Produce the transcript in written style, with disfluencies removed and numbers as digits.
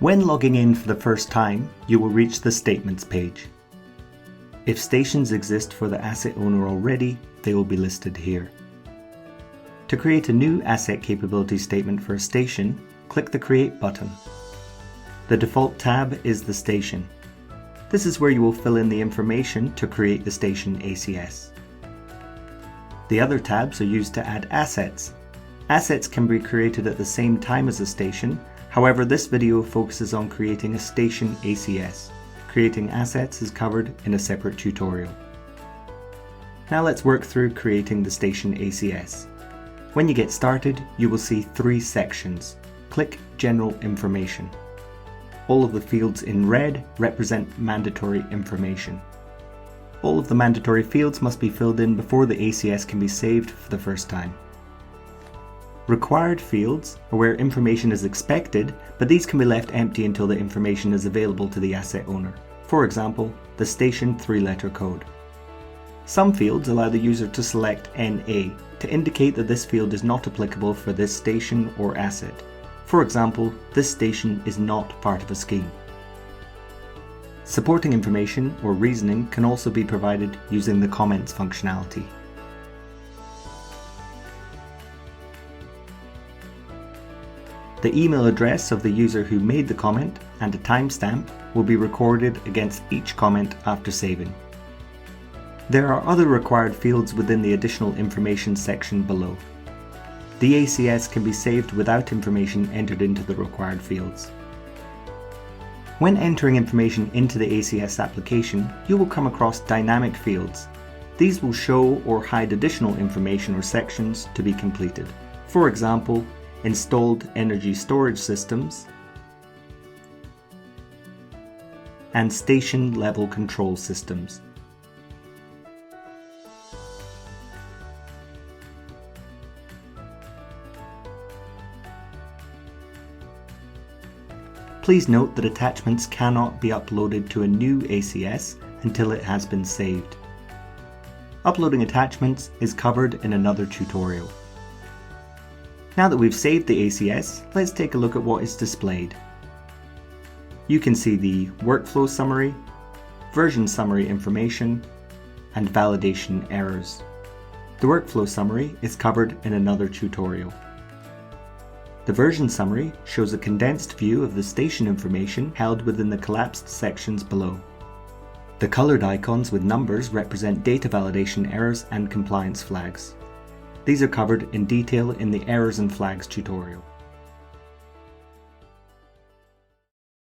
When logging in for the first time, you will reach the Statements page. If stations exist for the asset owner already, they will be listed here. To create a new asset capability statement for a station, click the Create button. The default tab is the station. This is where you will fill in the information to create the station ACS. The other tabs are used to add assets. Assets can be created at the same time as a station, however this video focuses on creating a station ACS. Creating assets is covered in a separate tutorial. Now let's work through creating the station ACS. When you get started, you will see 3 sections. Click General Information. All of the fields in red represent mandatory information. All of the mandatory fields must be filled in before the ACS can be saved for the first time. Required fields are where information is expected, but these can be left empty until the information is available to the asset owner. For example, the station 3-letter code. Some fields allow the user to select NA to indicate that this field is not applicable for this station or asset. For example, this station is not part of a scheme. Supporting information or reasoning can also be provided using the comments functionality. The email address of the user who made the comment and a timestamp will be recorded against each comment after saving. There are other required fields within the additional information section below. The ACS can be saved without information entered into the required fields. When entering information into the ACS application, you will come across dynamic fields. These will show or hide additional information or sections to be completed. For example, installed energy storage systems and station level control systems. Please note that attachments cannot be uploaded to a new ACS until it has been saved. Uploading attachments is covered in another tutorial. Now that we've saved the ACS, let's take a look at what is displayed. You can see the workflow summary, version summary information, and validation errors. The workflow summary is covered in another tutorial. The version summary shows a condensed view of the station information held within the collapsed sections below. The colored icons with numbers represent data validation errors and compliance flags. These are covered in detail in the Errors and Flags tutorial.